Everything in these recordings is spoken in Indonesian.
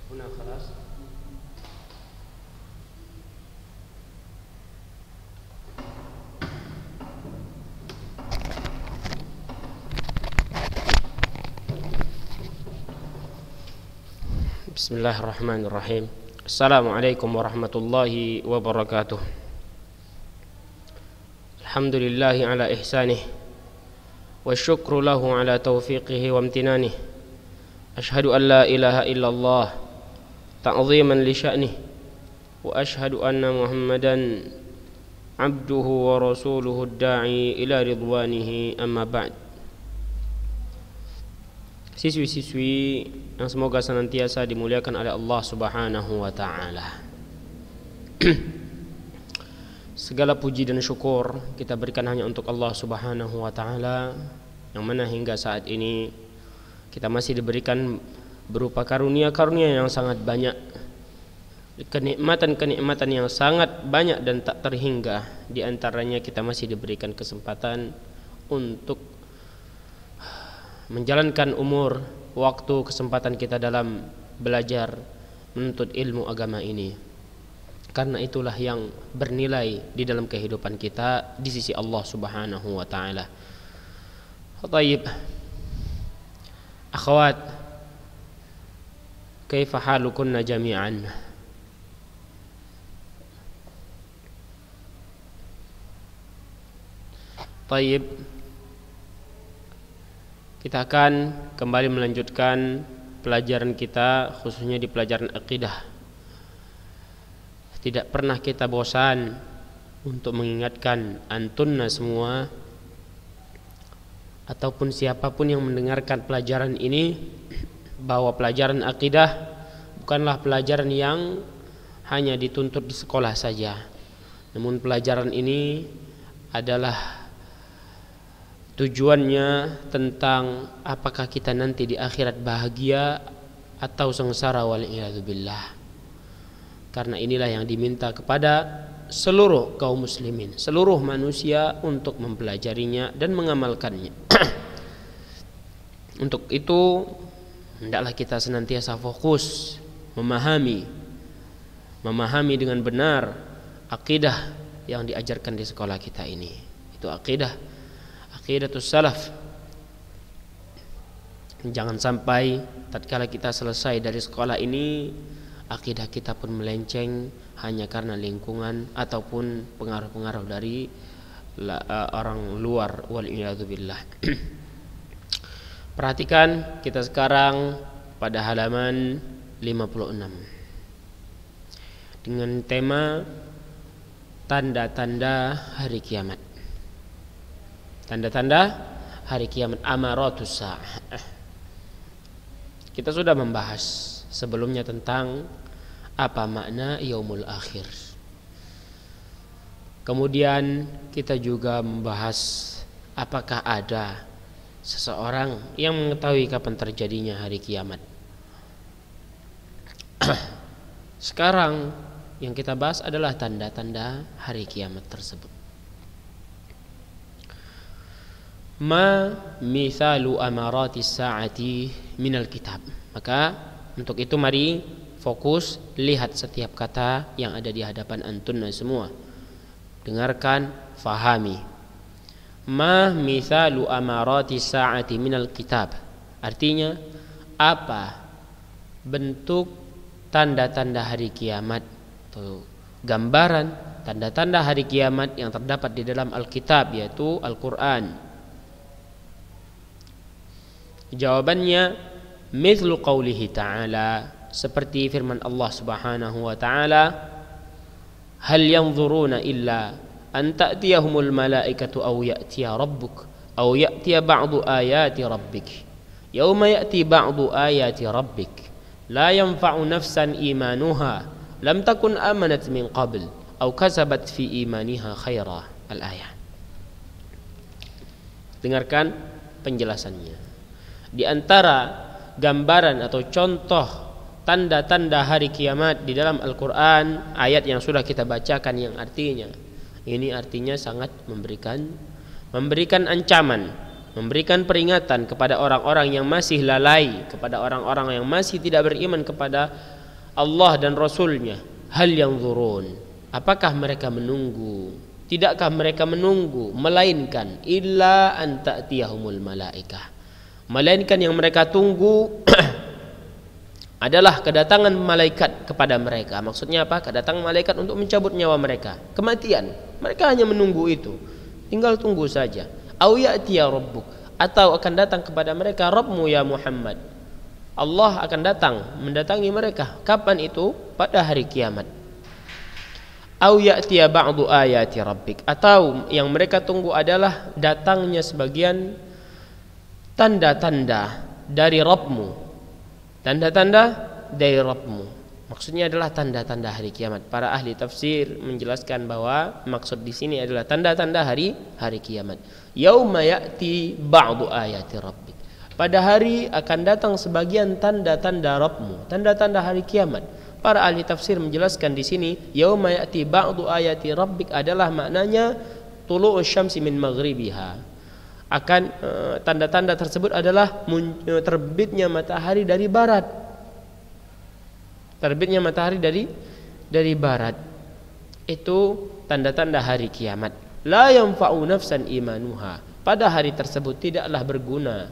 هنا خلاص. بسم الله الرحمن الرحيم. السلام عليكم ورحمة الله وبركاته. الحمد لله على إحسانه والشكر له على توفيقه وامتنانه. أشهد أن لا إله إلا الله تعظيما لشأنه وأشهد أن محمدا عبده ورسوله الداعي إلى رضوانه. أما بعد. Siswi-siswi yang semoga senantiasa dimuliakan oleh Allah Subhanahu wa taala. Segala puji dan syukur kita berikan hanya untuk Allah Subhanahu wa taala, yang mana hingga saat ini kita masih diberikan berupa karunia-karunia yang sangat banyak, kenikmatan-kenikmatan yang sangat banyak dan tak terhingga. Di antaranya kita masih diberikan kesempatan untuk menjalankan umur, waktu, kesempatan kita dalam belajar menuntut ilmu agama ini. Karena itulah yang bernilai di dalam kehidupan kita di sisi Allah Subhanahu wa taala. Tayyib. Akhwat, kaifa halukunna jami'an? Tayyib. Kita akan kembali melanjutkan pelajaran kita, khususnya di pelajaran akidah. Tidak pernah kita bosan untuk mengingatkan antunna semua ataupun siapapun yang mendengarkan pelajaran ini, bahwa pelajaran akidah bukanlah pelajaran yang hanya dituntut di sekolah saja. Namun pelajaran ini adalah tujuannya tentang apakah kita nanti di akhirat bahagia atau sengsara, wal'iyadzubillah. Karena inilah yang diminta kepada seluruh kaum muslimin, seluruh manusia untuk mempelajarinya dan mengamalkannya. Untuk itu hendaklah kita senantiasa fokus memahami dengan benar akidah yang diajarkan di sekolah kita ini. Itu aqidatus salaf. Jangan sampai tatkala kita selesai dari sekolah ini, akidah kita pun melenceng hanya karena lingkungan ataupun pengaruh-pengaruh dari orang luar, wal'iyadzubillah. Perhatikan kita sekarang pada halaman 56 dengan tema tanda-tanda hari kiamat. Tanda-tanda hari kiamat, amaratus sa'ah. Kita sudah membahas sebelumnya tentang apa makna yaumul akhir. Kemudian kita juga membahas apakah ada seseorang yang mengetahui kapan terjadinya hari kiamat. Sekarang yang kita bahas adalah tanda-tanda hari kiamat tersebut. Ma mithalu amaratis sa'ati minal kitab. Maka untuk itu mari fokus lihat setiap kata yang ada di hadapan antunna semua. Dengarkan, fahami. Ma mithalu amaratis sa'ati minal kitab. Artinya apa bentuk tanda-tanda hari kiamat atau gambaran tanda-tanda hari kiamat yang terdapat di dalam Alkitab, yaitu Al-Quran. Jawabannya mithlu qawlihi ta'ala, seperti firman Allah Subhanahu wa ta'ala, hal yanzuruna illa an ta'tiyahumul malaikatu aw ya'tiya rabbuk aw ya'tiya ba'du ayati rabbik yauma ya'ti ba'du ayati rabbik la yanfa'u nafsan imanuha lam takun amanat min qabl aw kasabat fi imaniha khaira. Al-ayat. Dengarkan penjelasannya. Di antara gambaran atau contoh tanda-tanda hari kiamat di dalam Al-Quran, ayat yang sudah kita bacakan yang artinya sangat memberikan ancaman, memberikan peringatan kepada orang-orang yang masih lalai, kepada orang-orang yang masih tidak beriman kepada Allah dan Rasulnya, hal yanzurun, apakah mereka menunggu? Tidakkah mereka menunggu melainkan illa an ta'tiyahumul malaikah, melainkan yang mereka tunggu adalah kedatangan malaikat kepada mereka. Maksudnya apa? Kedatangan malaikat untuk mencabut nyawa mereka, kematian. Mereka hanya menunggu itu, tinggal tunggu saja. Au ya'tiya rabbuk, atau akan datang kepada mereka Rabbmu ya Muhammad. Allah akan datang mendatangi mereka. Kapan itu? Pada hari kiamat. Au ya'tiya ba'du ayati rabbik, atau yang mereka tunggu adalah datangnya sebagian tanda-tanda dari Rabbmu. Tanda-tanda dari Rabbmu, maksudnya adalah tanda-tanda hari kiamat. Para ahli tafsir menjelaskan bahwa maksud di sini adalah tanda-tanda hari kiamat. Yauma ya'ti ba'du ayati rabbik, pada hari akan datang sebagian tanda-tanda Rabbmu, tanda-tanda hari kiamat. Para ahli tafsir menjelaskan di sini yauma ya'ti ba'du ayati rabbik adalah maknanya tulu'us syamsi min maghribiha. Akan tanda-tanda tersebut adalah terbitnya matahari dari barat. Terbitnya matahari dari barat. Itu tanda-tanda hari kiamat. La yanfa'u nafsan imanuha, pada hari tersebut tidaklah berguna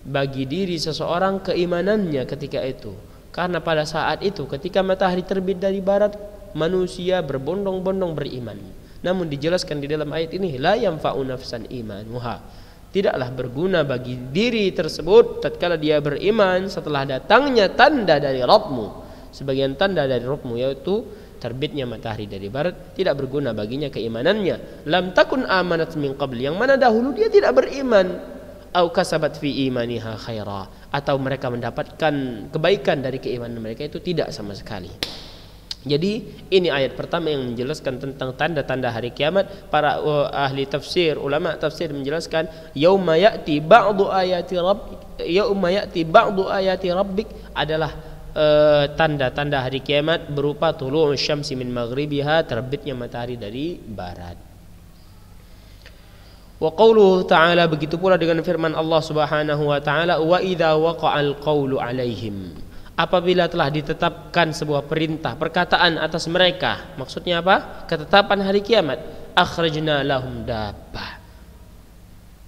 bagi diri seseorang keimanannya ketika itu. Karena pada saat itu ketika matahari terbit dari barat, manusia berbondong-bondong beriman. Namun dijelaskan di dalam ayat ini la yanfa'u nafsan imanuha, tidaklah berguna bagi diri tersebut tatkala dia beriman setelah datangnya tanda dari Rabbmu. Sebagian tanda dari Rabbmu yaitu terbitnya matahari dari barat, tidak berguna baginya keimanannya. Lam takun amanat min qabl, yang mana dahulu dia tidak beriman. Au kasabat fi imaniha khaira, atau mereka mendapatkan kebaikan dari keimanan mereka, itu tidak sama sekali. Jadi ini ayat pertama yang menjelaskan tentang tanda-tanda hari kiamat. Para ahli tafsir, ulama tafsir menjelaskan yauma ya'ti ba'du ayati rabbik, yauma ya'ti ba'du ayati rabbik adalah tanda-tanda hari kiamat berupa tulu'us syamsi min maghribiha, terbitnya matahari dari barat. Wa qauluhu ta'ala, begitu pula dengan firman Allah Subhanahu wa ta'ala, wa idza waqa'al qawlu 'alaihim, apabila telah ditetapkan sebuah perintah, perkataan atas mereka. Maksudnya apa? Ketetapan hari kiamat. Akhrajna lahum dabbah,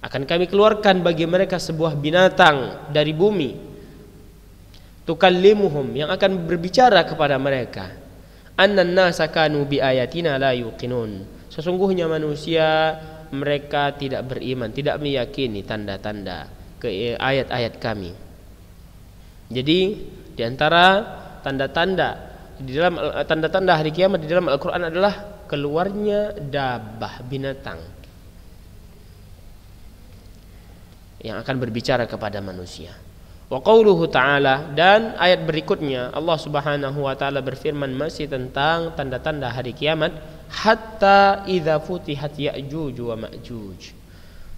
akan kami keluarkan bagi mereka sebuah binatang dari bumi. Tukallimuhum, yang akan berbicara kepada mereka. Annan nasa kanu bi ayatina la yuqinun, sesungguhnya manusia mereka tidak beriman, tidak meyakini tanda-tanda ke ayat-ayat kami. Jadi di antara tanda-tanda di dalam tanda-tanda hari kiamat di dalam Al-Qur'an adalah keluarnya dabbah, binatang yang akan berbicara kepada manusia. Wa qauluhu ta'ala, dan ayat berikutnya Allah Subhanahu wa taala berfirman masih tentang tanda-tanda hari kiamat, hatta idza futihat Ya'juj wa Ma'juj,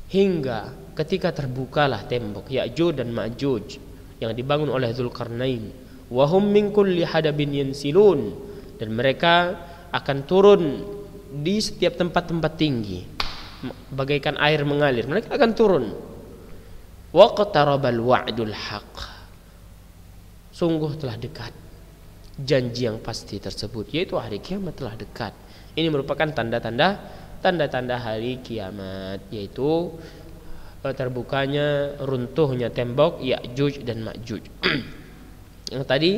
hingga ketika terbukalah tembok Ya'juj dan Ma'juj yang dibangun oleh Dzulqarnain. Wa hum min kulli hadabin yansilun, dan mereka akan turun di setiap tempat-tempat tinggi bagaikan air mengalir, mereka akan turun. Waqtarabal wa'dul haq, sungguh telah dekat janji yang pasti tersebut, yaitu hari kiamat telah dekat. Ini merupakan tanda-tanda hari kiamat, yaitu terbukanya, runtuhnya tembok Ya'juj dan Ma'juj. Yang tadi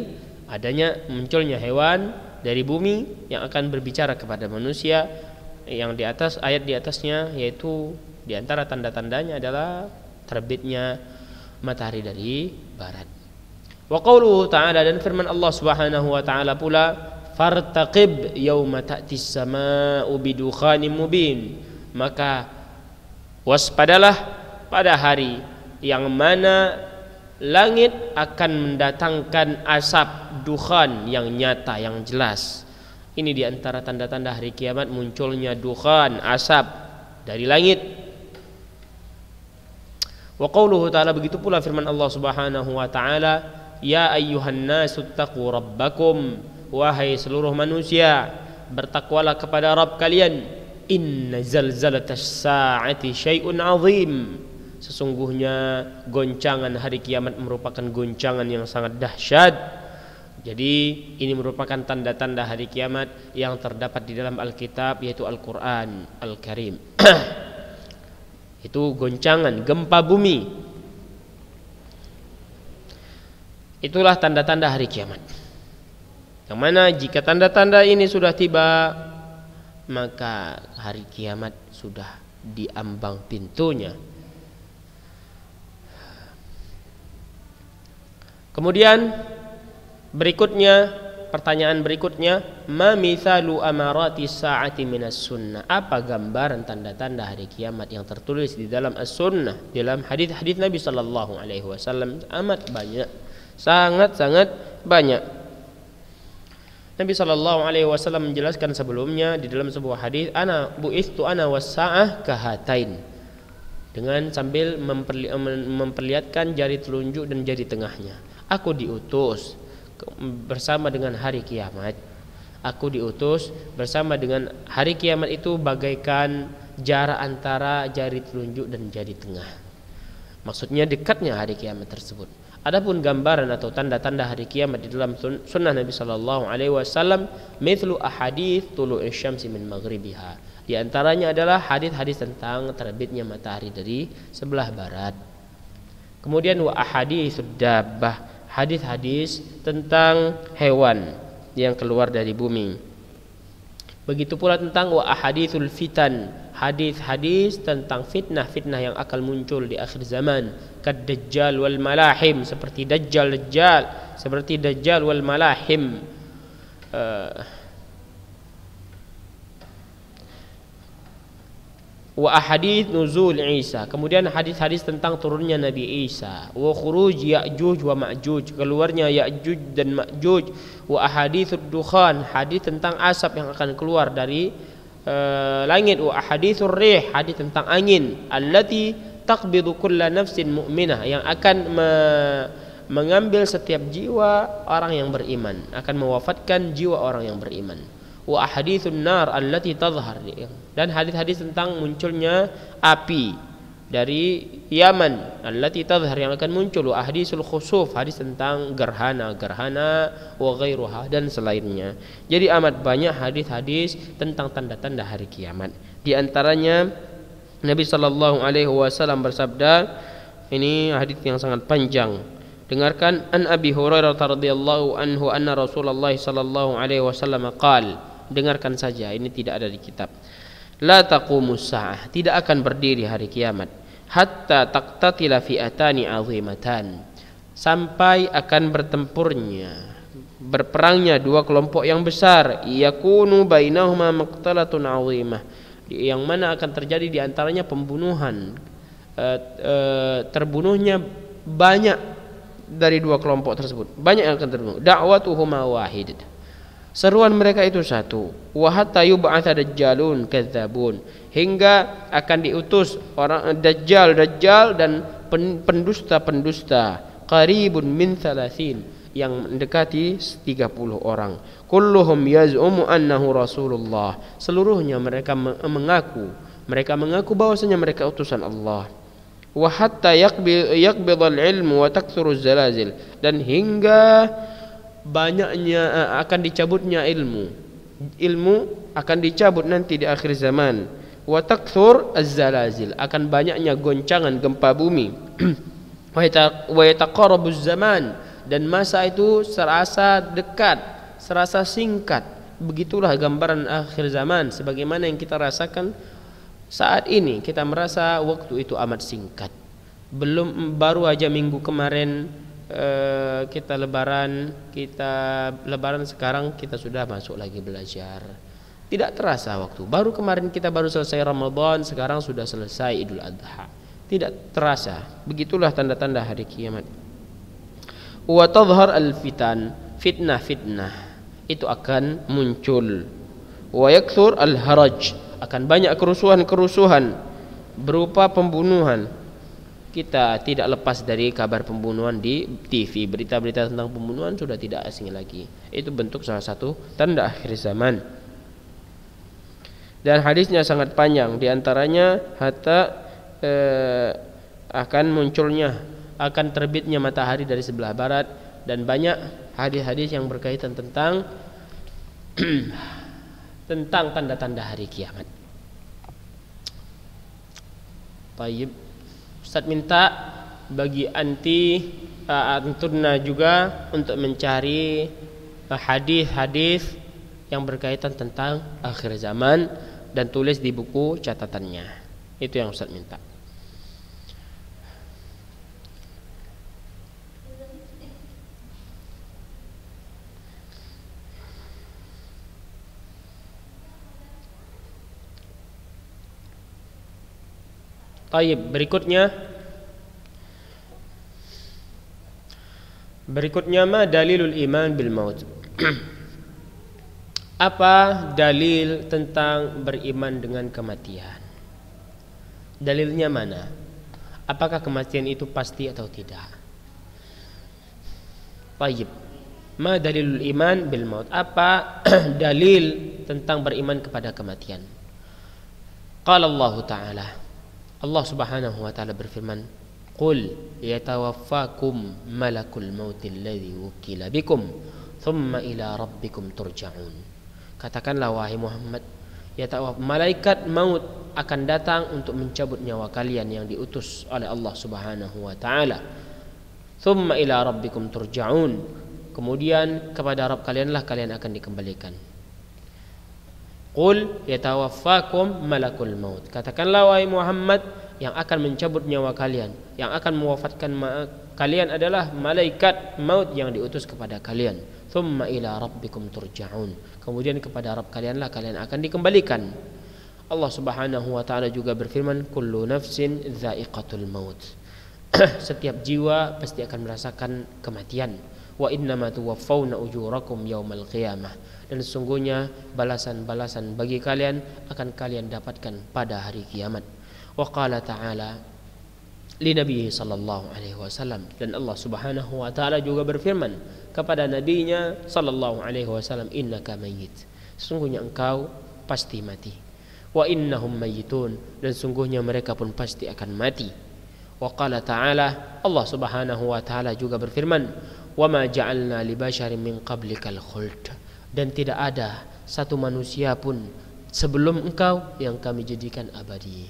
adanya munculnya hewan dari bumi yang akan berbicara kepada manusia. Yang di atas ayat di atasnya, yaitu di antara tanda-tandanya adalah terbitnya matahari dari barat. Wa qauluhu ta'ala, dan firman Allah Subhanahu wa ta'ala pula, fartaqib yauma ta'tis samaa'u bidukhanin mubin, maka waspadalah pada hari yang mana langit akan mendatangkan asap dukhan yang nyata, yang jelas. Ini di antara tanda-tanda hari kiamat, munculnya dukhan, asap dari langit. Wa qauluhu ta'ala, begitu pula firman Allah Subhanahu wa ta'ala, ya ayyuhan nasu taqu rabbakum, wahai seluruh manusia, bertakwalah kepada Rabb kalian. Inna zalzalatas sa'ati syai'un 'azim, sesungguhnya goncangan hari kiamat merupakan goncangan yang sangat dahsyat. Jadi ini merupakan tanda-tanda hari kiamat yang terdapat di dalam Alkitab, yaitu Al-Quran Al-Karim. Itu goncangan, gempa bumi. Itulah tanda-tanda hari kiamat. Yang mana jika tanda-tanda ini sudah tiba, maka hari kiamat sudah diambang pintunya. Kemudian berikutnya, pertanyaan berikutnya, ma mithalu amarati sa'ati minas sunnah? Apa gambaran tanda-tanda hari kiamat yang tertulis di dalam as-sunnah, dalam hadis-hadis Nabi sallallahu alaihi wasallam? Amat banyak, sangat-sangat banyak. Nabi sallallahu alaihi wasallam menjelaskan sebelumnya di dalam sebuah hadis, ana bu'istu ana was-sa'ah kahatain, dengan sambil memperlihatkan jari telunjuk dan jari tengahnya. Aku diutus bersama dengan hari kiamat. Aku diutus bersama dengan hari kiamat itu bagaikan jarak antara jari telunjuk dan jari tengah. Maksudnya dekatnya hari kiamat tersebut. Adapun gambaran atau tanda-tanda hari kiamat di dalam sunnah Nabi sallallahu alaihi wasallam, mithlu ahadits tulu'isy syamsi min maghribiha. Di antaranya adalah hadis-hadis tentang terbitnya matahari dari sebelah barat. Kemudian wa ahaditsud dabbah, hadis-hadis tentang hewan yang keluar dari bumi. Begitu pula tentang wa ahaditsul fitan, hadis-hadis tentang fitnah-fitnah yang akan muncul di akhir zaman, kad dajjal wal malahim, seperti dajjal wal malahim. Wa ahadits nuzul Isa, kemudian hadis-hadis tentang turunnya Nabi Isa, wa khuruj Ya'juj wa Ma'juj, keluarnya Ya'juj dan Ma'juj, wa ahaditsud dukhan, hadis tentang asap yang akan keluar dari langit, wa ahaditsur rih, hadis tentang angin, allati taqbidu kulla nafsin mu'minah, yang akan mengambil setiap jiwa orang yang beriman, akan mewafatkan jiwa orang yang beriman. Wa ahaditsun nar allati tadhhar, dan hadis-hadis tentang munculnya api dari Yaman, allati tadhhar, yang akan muncul. Wa ahaditsul khusuf, hadis tentang gerhana wa ghairuha, dan selainnya. Jadi amat banyak hadis-hadis tentang tanda-tanda hari kiamat. Di antaranya Nabi sallallahu alaihi wasallam bersabda, ini hadis yang sangat panjang. Dengarkan, an Abi Hurairah radhiyallahu anhu anna Rasulullah sallallahu alaihi wasallam qala, dengarkan saja, ini tidak ada di kitab. La taqumus sa'ah, tidak akan berdiri hari kiamat, hatta taqtatila fi'atani 'azimatan, sampai akan berperangnya dua kelompok yang besar, yakunu bainahuma maqtalatun 'azimah, yang mana akan terjadi di antaranya pembunuhan, terbunuhnya banyak dari dua kelompok tersebut, banyak yang akan terbunuh. Da'watuhuma wahid, seruan mereka itu satu. Wa hatta yub'atsa dajjalun kadzabun, hingga akan diutus orang dajjal dan pendusta-pendusta, qaribun min 30, yang mendekati 30 orang. Kulluhum yaz'umu annahu rasulullah, seluruhnya mereka mengaku bahwasanya mereka utusan Allah. Wa hatta yaqbidul ilmu wa taktsuru zalazil, dan hingga banyaknya akan dicabutnya ilmu akan dicabut nanti di akhir zaman. Wa taktsur az-zalazil, akan banyaknya goncangan gempa bumi. Wa yataqarabuz zaman, dan masa itu serasa dekat, serasa singkat. Begitulah gambaran akhir zaman sebagaimana yang kita rasakan saat ini. Kita merasa waktu itu amat singkat. Baru aja minggu kemarin kita lebaran sekarang kita sudah masuk lagi belajar. Tidak terasa waktu. Baru kemarin kita baru selesai Ramadan, sekarang sudah selesai Idul Adha. Tidak terasa. Begitulah tanda-tanda hari kiamat. Wa tadhhar al-fitan, fitnah itu akan muncul. Wa yakthur al-haraj, akan banyak kerusuhan berupa pembunuhan. Kita tidak lepas dari kabar pembunuhan di TV. Berita-berita tentang pembunuhan sudah tidak asing lagi. Itu bentuk salah satu tanda akhir zaman. Dan hadisnya sangat panjang. Di antaranya akan terbitnya matahari dari sebelah barat, dan banyak hadis-hadis yang berkaitan tentang tentang tanda-tanda hari kiamat. Baik, Ustaz minta bagi antunna juga untuk mencari hadis-hadis yang berkaitan tentang akhir zaman dan tulis di buku catatannya. Itu yang Ustaz minta. Baik, berikutnya ma dalilul iman bil maut. Apa dalil tentang beriman dengan kematian? Dalilnya mana? Apakah kematian itu pasti atau tidak? Baik, ma dalilul iman bil maut. Apa dalil tentang beriman kepada kematian? Qala Allah Ta'ala, Allah Subhanahu wa taala berfirman, "Qul yatawaffakum malakul mautil ladzi wukila bikum, thumma ila rabbikum turja'un." Katakanlah wahai Muhammad, malaikat maut akan datang untuk mencabut nyawa kalian yang diutus oleh Allah Subhanahu wa taala. Thumma ila rabbikum turja'un. Kemudian kepada Rabb kalianlah kalian akan dikembalikan. Qul yatawaffakum malakul maut. Katakanlah wahai Muhammad, yang akan mencabut nyawa kalian, yang akan mewafatkan kalian adalah malaikat maut yang diutus kepada kalian. Thumma ila rabbikum turja'un. Kemudian kepada Rabb kalianlah kalian akan dikembalikan. Allah Subhanahu wa taala juga berfirman, kullu nafsin dha'iqatul maut. Setiap jiwa pasti akan merasakan kematian. Wa innama tuwaffawna ujurakum yaumal qiyamah. Dan sesungguhnya balasan-balasan bagi kalian akan kalian dapatkan pada hari kiamat. Wa qala ta'ala li nabiyhi sallallahu alaihi wasallam, dan Allah Subhanahu wa taala juga berfirman kepada nabinya sallallahu alaihi wasallam, innaka mayyit. Sesungguhnya engkau pasti mati. Wa innahum mayyitun, dan sungguhnya mereka pun pasti akan mati. Wa qala ta'ala, Allah Subhanahu wa taala juga berfirman, wa ma ja'alna li basharin min qablikal khuld. Dan tidak ada satu manusia pun sebelum engkau yang kami jadikan abadi.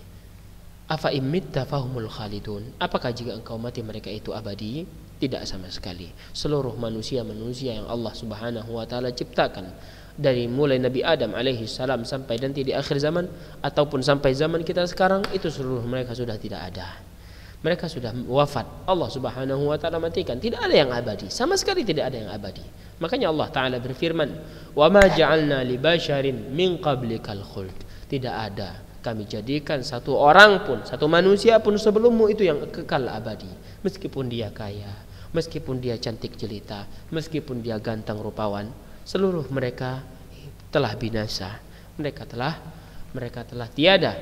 Afa imitta fahumul khalidun. Apakah jika engkau mati mereka itu abadi? Tidak sama sekali. Seluruh manusia-manusia yang Allah Subhanahu wa taala ciptakan, dari mulai Nabi Adam alaihi salam sampai nanti di akhir zaman ataupun sampai zaman kita sekarang, itu seluruh mereka sudah tidak ada. Mereka sudah wafat. Allah Subhanahu wa taala matikan. Tidak ada yang abadi, sama sekali tidak ada yang abadi. Makanya Allah taala berfirman, "Wa ma ja'alna li basharin min qablikal khuld." Tidak ada kami jadikan satu orang pun, satu manusia pun sebelummu itu yang kekal abadi. Meskipun dia kaya, meskipun dia cantik jelita, meskipun dia ganteng rupawan, seluruh mereka telah binasa. Mereka telah tiada.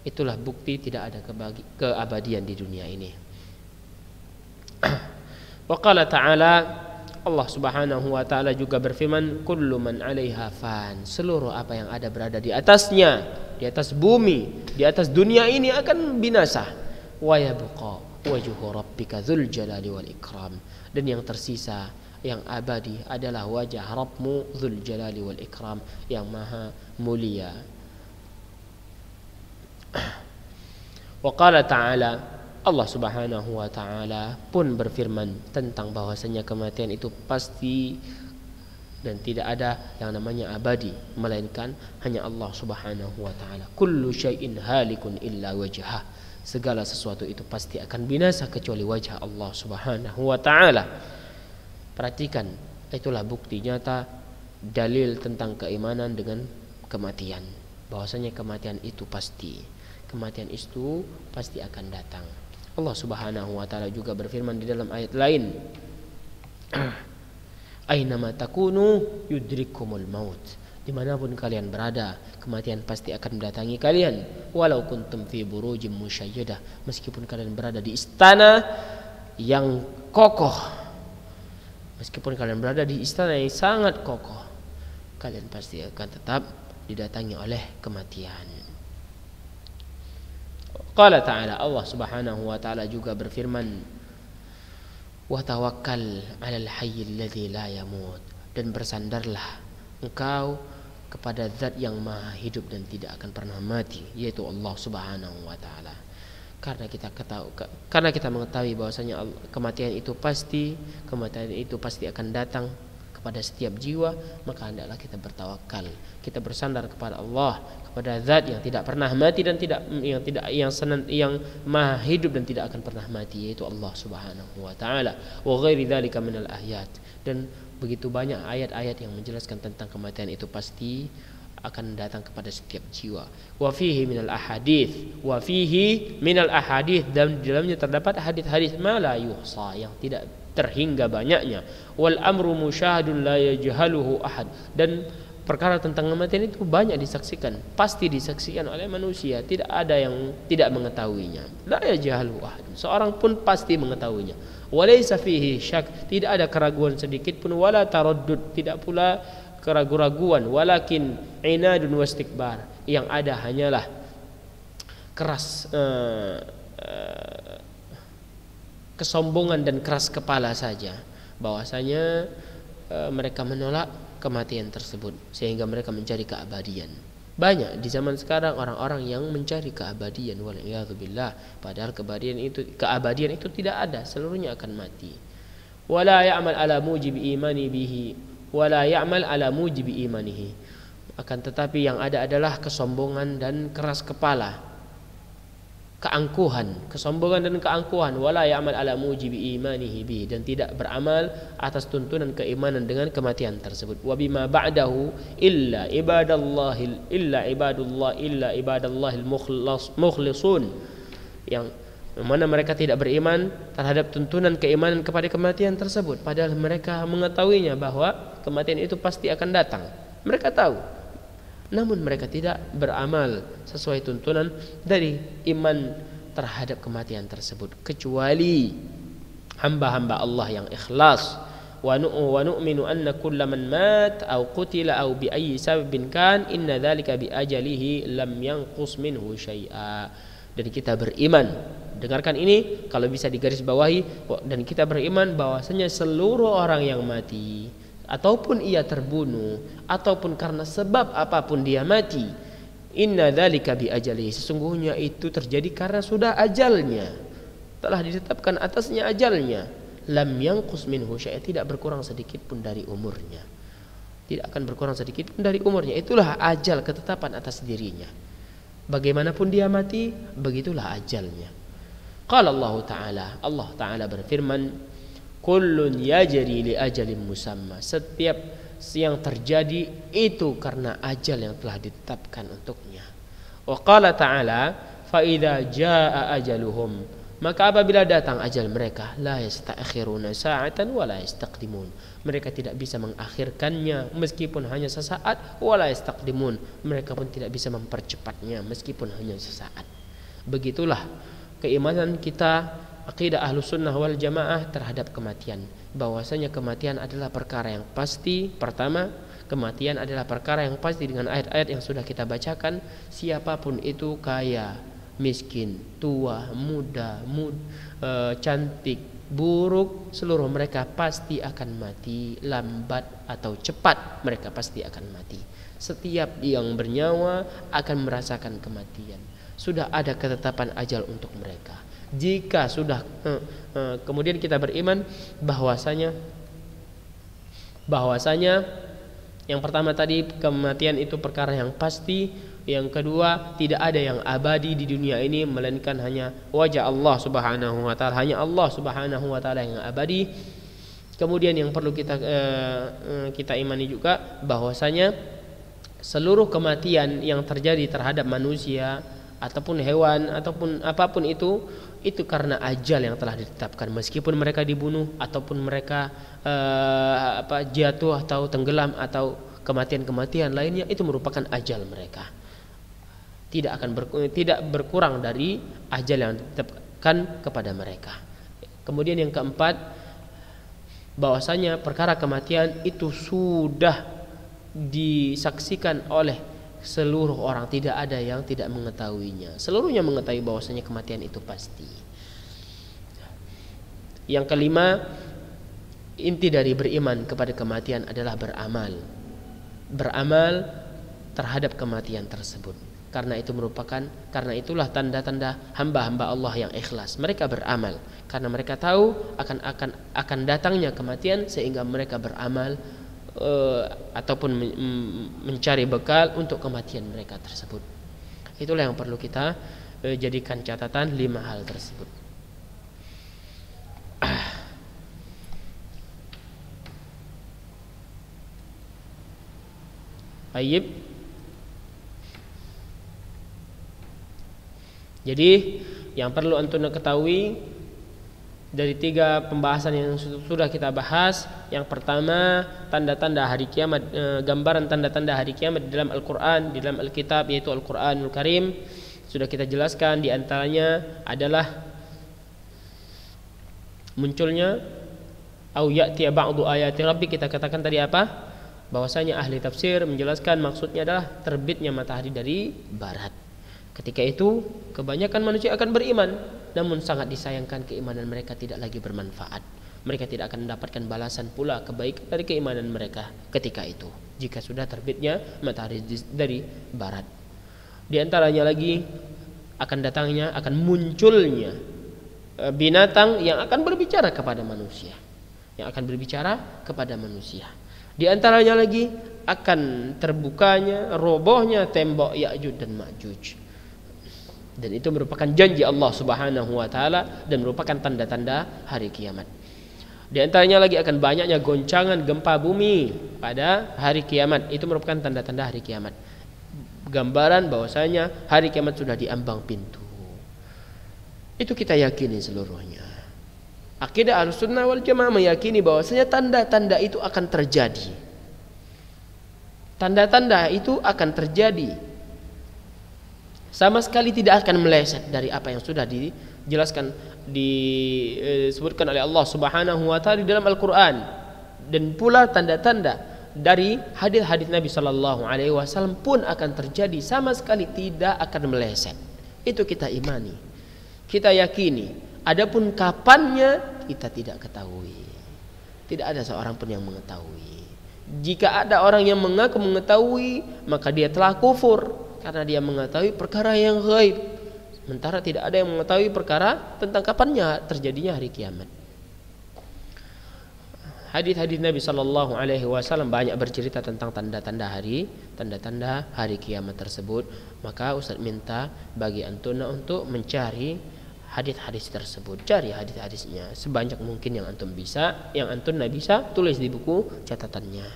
Itulah bukti tidak ada keabadian di dunia ini. Wa qala ta'ala, Allah Subhanahu wa taala juga berfirman, kullu man 'alaiha fan. Seluruh apa yang ada berada di atasnya, di atas bumi, di atas dunia ini akan binasa. Wa yabqa wajhu rabbika dzul jalali wal ikram. Dan yang tersisa, yang abadi adalah wajah Rabbmu dzul jalali wal ikram, yang maha mulia. Wa qala ta'ala, Allah Subhanahu wa taala pun berfirman tentang bahwasanya kematian itu pasti dan tidak ada yang namanya abadi, melainkan hanya Allah Subhanahu wa taala. Kullu syai'in halikun illa wajhah. Segala sesuatu itu pasti akan binasa kecuali wajah Allah Subhanahu wa taala. Perhatikan, itulah bukti nyata, dalil tentang keimanan dengan kematian. Bahwasanya kematian itu pasti. Kematian itu pasti akan datang. Allah Subhanahu wa taala juga berfirman di dalam ayat lain, Ainama takunu yudrikumul maut. Dimanapun kalian berada, kematian pasti akan mendatangi kalian. Walau kuntum fi burujim musyayyadah. Meskipun kalian berada di istana yang kokoh, meskipun kalian berada di istana yang sangat kokoh, kalian pasti akan tetap didatangi oleh kematian. Qala ta'ala, Allah Subhanahu wa taala juga berfirman, Wa tawakkal 'alal hayyil ladzi la yamut, dan bersandarlah engkau kepada zat yang maha hidup dan tidak akan pernah mati, yaitu Allah Subhanahu wa taala. Karena kita mengetahui bahwasanya kematian itu pasti akan datang kepada setiap jiwa, maka hendaklah kita bertawakal, kita bersandar kepada Allah, kepada zat yang tidak pernah mati dan yang maha hidup dan tidak akan pernah mati, yaitu Allah Subhanahu wa taala. Wa ghairi dzalika minal ayat, dan begitu banyak ayat-ayat yang menjelaskan tentang kematian itu pasti akan datang kepada setiap jiwa. Wa fihi minal ahadits, dan di dalamnya terdapat hadis-hadis ma la yuhsa, yang tidak terhingga banyaknya. Wal amru musyahadun la yajhaluhu ahad, dan perkara tentang kematian itu banyak disaksikan, pasti disaksikan oleh manusia, tidak ada yang tidak mengetahuinya. La yajhaluhu ahad, seorang pun pasti mengetahuinya. Walaysa fihi syak, tidak ada keraguan sedikit pun. Wala taraddud, tidak pula keraguan, walakin inadun wastikbar, yang ada hanyalah keras kesombongan dan keras kepala saja, bahwasanya mereka menolak kematian tersebut sehingga mereka mencari keabadian. Banyak di zaman sekarang orang-orang yang mencari keabadian, waliyadzubillah, padahal keabadian itu tidak ada, seluruhnya akan mati. Wala ya'mal ala mujibi imani bihi wala ya'mal ala mujibi imanihi, akan tetapi yang ada adalah kesombongan dan keras kepala, kesombongan dan keangkuhan. Wala ya'mal ala mujibi imanihi bihi, dan tidak beramal atas tuntunan keimanan dengan kematian tersebut. Wa bima ba'dahu illa ibadallahil mukhlisun, yang mana mereka tidak beriman terhadap tuntunan keimanan kepada kematian tersebut, padahal mereka mengetahuinya bahwa kematian itu pasti akan datang. Mereka tahu, namun mereka tidak beramal sesuai tuntunan dari iman terhadap kematian tersebut, kecuali hamba-hamba Allah yang ikhlas. Wa nu'minu anna kulla man mat aw qutila aw bi ayyi sababin kan inna dzalika bi ajalihi lam yanqus minhu syai'a. Dan kita beriman, dengarkan ini kalau bisa digarisbawahi, dan kita beriman bahwasanya seluruh orang yang mati ataupun ia terbunuh ataupun karena sebab apapun dia mati, inna dzalika bi ajalihi, sesungguhnya itu terjadi karena sudah ajalnya, telah ditetapkan atasnya ajalnya. Lam yanqus minhu syai'a, tidak berkurang sedikit pun dari umurnya, tidak akan berkurang sedikit pun dari umurnya. Itulah ajal, ketetapan atas dirinya. Bagaimanapun dia mati, begitulah ajalnya. Qala Allah Ta'ala berfirman, kullun yajri li ajalin musamma, setiap yang terjadi itu karena ajal yang telah ditetapkan untuknya. Wa qala ta'ala, fa idza jaa ajaluhum, maka apabila datang ajal mereka, la yasta'khiruna sa'atan wa la yastaqdimun, mereka tidak bisa mengakhirkannya meskipun hanya sesaat, wa la yastaqdimun, mereka pun tidak bisa mempercepatnya meskipun hanya sesaat. Begitulah keimanan kita, akidah Ahlus Sunnah wal Jamaah terhadap kematian, bahwasanya kematian adalah perkara yang pasti. Pertama, kematian adalah perkara yang pasti dengan ayat-ayat yang sudah kita bacakan. Siapapun itu, kaya, miskin, tua, muda, cantik, buruk, seluruh mereka pasti akan mati, lambat atau cepat mereka pasti akan mati. Setiap yang bernyawa akan merasakan kematian. Sudah ada ketetapan ajal untuk mereka. Jika sudah kemudian kita beriman bahwasanya yang pertama tadi, kematian itu perkara yang pasti. Yang kedua, tidak ada yang abadi di dunia ini melainkan hanya wajah Allah Subhanahu wa taala, hanya Allah Subhanahu wa taala yang abadi. Kemudian yang perlu kita imani juga bahwasanya seluruh kematian yang terjadi terhadap manusia ataupun hewan ataupun apapun itu karena ajal yang telah ditetapkan, meskipun mereka dibunuh ataupun mereka jatuh atau tenggelam atau kematian-kematian lainnya, itu merupakan ajal mereka. Tidak berkurang dari ajal yang ditetapkan kepada mereka. Kemudian yang keempat, bahwasanya perkara kematian itu sudah disaksikan oleh seluruh orang, tidak ada yang tidak mengetahuinya. Seluruhnya mengetahui bahwasanya kematian itu pasti. Yang kelima, inti dari beriman kepada kematian adalah beramal. Beramal terhadap kematian tersebut. Karena itulah tanda-tanda hamba-hamba Allah yang ikhlas. Mereka beramal karena mereka tahu akan datangnya kematian, sehingga mereka beramal ataupun mencari bekal untuk kematian mereka tersebut. Itulah yang perlu kita jadikan catatan 5 hal tersebut. Baik. Jadi yang perlu antum ketahui dari 3 pembahasan yang sudah kita bahas, yang pertama tanda-tanda hari kiamat, gambaran tanda-tanda hari kiamat di dalam Al-Qur'an, di dalam Alkitab, yaitu Al-Qur'anul Karim. Sudah kita jelaskan, di antaranya adalah munculnya au ya'ti ba'du ayati rabbi. Kita katakan tadi apa? Bahwasanya ahli tafsir menjelaskan maksudnya adalah terbitnya matahari dari barat. Ketika itu kebanyakan manusia akan beriman, namun sangat disayangkan keimanan mereka tidak lagi bermanfaat. Mereka tidak akan mendapatkan balasan pula kebaikan dari keimanan mereka ketika itu, jika sudah terbitnya matahari dari barat. Di antaranya lagi akan munculnya binatang yang akan berbicara kepada manusia, Di antaranya lagi akan terbukanya, robohnya tembok Ya'juj dan Ma'juj. Dan itu merupakan janji Allah Subhanahu wa taala dan merupakan tanda-tanda hari kiamat. Di antaranya lagi akan banyaknya goncangan gempa bumi pada hari kiamat. Itu merupakan tanda-tanda hari kiamat. Gambaran bahwasanya hari kiamat sudah diambang pintu. Itu kita yakini seluruhnya. Akidah Ahlussunnah wal Jamaah meyakini bahwasanya tanda-tanda itu akan terjadi. Tanda-tanda itu akan terjadi. Sama sekali tidak akan meleset dari apa yang sudah dijelaskan, disebutkan oleh Allah Subhanahu wa taala di dalam Al-Qur'an, dan pula tanda-tanda dari hadis-hadis Nabi sallallahu alaihi wasallam pun akan terjadi, sama sekali tidak akan meleset. Itu kita imani, kita yakini. Adapun kapannya kita tidak ketahui. Tidak ada seorang pun yang mengetahui. Jika ada orang yang mengaku mengetahui, maka dia telah kufur karena dia mengetahui perkara yang gaib, sementara tidak ada yang mengetahui perkara tentang kapannya terjadinya hari kiamat. Hadis-hadis Nabi sallallahu alaihi wasallam banyak bercerita tentang tanda-tanda hari kiamat tersebut. Maka Ustaz minta bagi antuna untuk mencari hadis-hadis tersebut. Cari hadis-hadisnya sebanyak mungkin yang antum bisa, yang antuna bisa tulis di buku catatannya.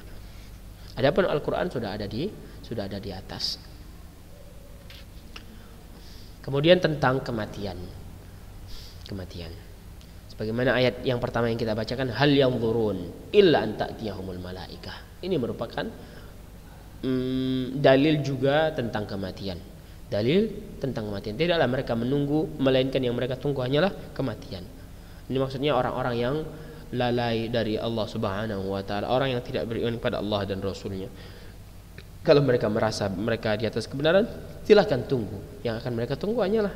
Adapun Al-Qur'an sudah ada di atas. Kemudian tentang kematian. Sebagaimana ayat yang pertama yang kita bacakan, hal yanzurun illa an ta'tiyahumul malaikah. Ini merupakan dalil juga tentang kematian. Tidaklah mereka menunggu, melainkan yang mereka tunggu hanyalah kematian. Ini maksudnya orang-orang yang lalai dari Allah Subhanahu wa taala, orang yang tidak beriman kepada Allah dan Rasulnya. Kalau mereka merasa mereka di atas kebenaran, silahkan tunggu. Yang akan mereka tunggu hanyalah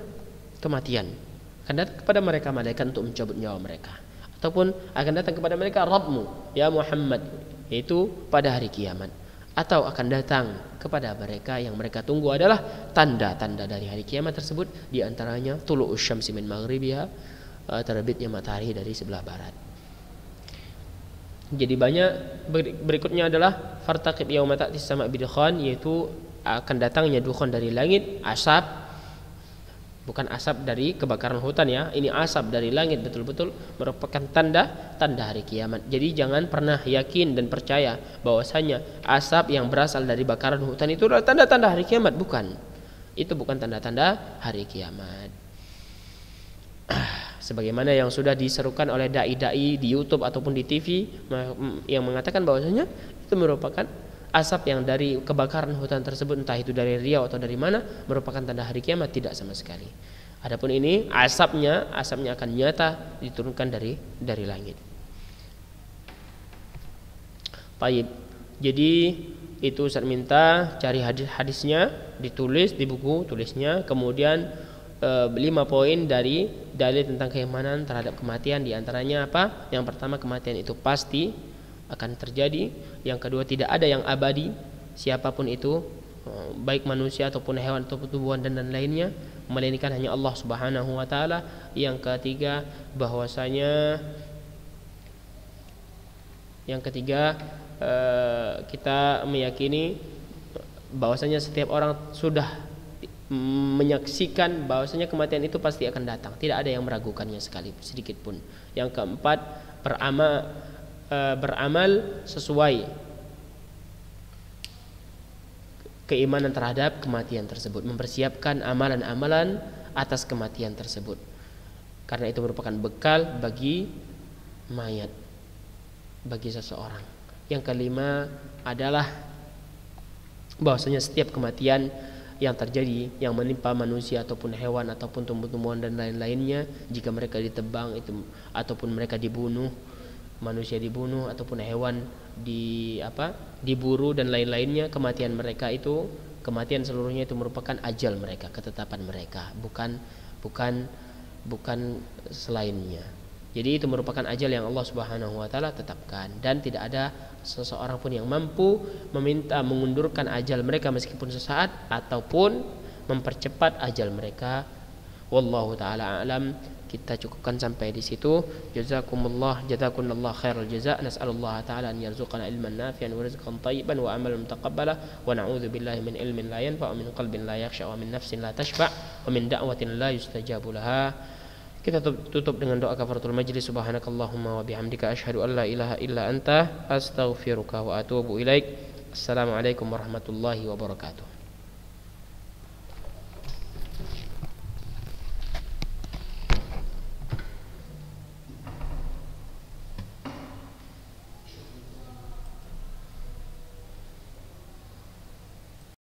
kematian. Akan datang kepada mereka malaikat untuk mencabut nyawa mereka, ataupun akan datang kepada mereka Rabbmu ya Muhammad, yaitu pada hari kiamat. Atau akan datang kepada mereka yang mereka tunggu adalah tanda-tanda dari hari kiamat tersebut. Di antaranya tulu'us syamsi min maghribiha, terbitnya matahari dari sebelah barat. Jadi banyak. Berikutnya adalah fartaqib yauma ta'tis sama' bidukhan, yaitu akan datangnya dukhan dari langit, asap. Bukan asap dari kebakaran hutan ya, ini asap dari langit, betul-betul merupakan tanda hari kiamat. Jadi jangan pernah yakin dan percaya bahwasanya asap yang berasal dari bakaran hutan itu adalah tanda-tanda hari kiamat. Bukan. Itu bukan tanda-tanda hari kiamat. Sebagaimana yang sudah diserukan oleh dai-dai di YouTube ataupun di TV yang mengatakan bahwasanya itu merupakan asap yang dari kebakaran hutan tersebut, entah itu dari Riau atau dari mana, merupakan tanda hari kiamat. Tidak sama sekali. Adapun ini asapnya akan nyata diturunkan dari langit. Baik. Jadi itu Ustaz minta cari hadis-hadisnya, ditulis di buku tulisnya, kemudian 5 poin dari dalil tentang keimanan terhadap kematian. Di antaranya apa? Yang pertama, kematian itu pasti akan terjadi. Yang kedua, tidak ada yang abadi, siapapun itu, baik manusia ataupun hewan ataupun tumbuhan dan lainnya, melainkan hanya Allah Subhanahu wa taala. Yang ketiga, kita meyakini bahwasanya setiap orang sudah menyaksikan bahwasanya kematian itu pasti akan datang, tidak ada yang meragukannya sedikit pun. Yang keempat, beramal sesuai keimanan terhadap kematian tersebut, mempersiapkan amalan-amalan atas kematian tersebut, karena itu merupakan bekal bagi mayat, bagi seseorang. Yang kelima adalah bahwasanya setiap kematian yang terjadi, yang menimpa manusia ataupun hewan ataupun tumbuh-tumbuhan dan lain-lainnya, jika mereka ditebang itu ataupun mereka dibunuh, manusia dibunuh ataupun hewan diburu dan lain-lainnya, kematian seluruhnya itu merupakan ajal mereka, ketetapan mereka, bukan selainnya. Jadi itu merupakan ajal yang Allah Subhanahu wa taala tetapkan, dan tidak ada seseorang pun yang mampu meminta mengundurkan ajal mereka meskipun sesaat ataupun mempercepat ajal mereka. Wallahu taala alam. Kita cukupkan sampai di situ. Jazakumullah khairal jazaa. Nas'alullah taala an yarzuqana ilman nafi'an wa rizqan thayyiban wa amalan mutaqabbala wa na'udzu billahi min ilmin la yanfa' wa min qalbin la yakhsha wa min nafsin la tashba' wa min da'watin la yustajabu laha. Kita tutup dengan doa kafaratul majlis. Subhanakallahumma wa bihamdika asyhadu an la ilaha illa anta astaghfiruka wa atubu ilaik. Assalamualaikum warahmatullahi wabarakatuh.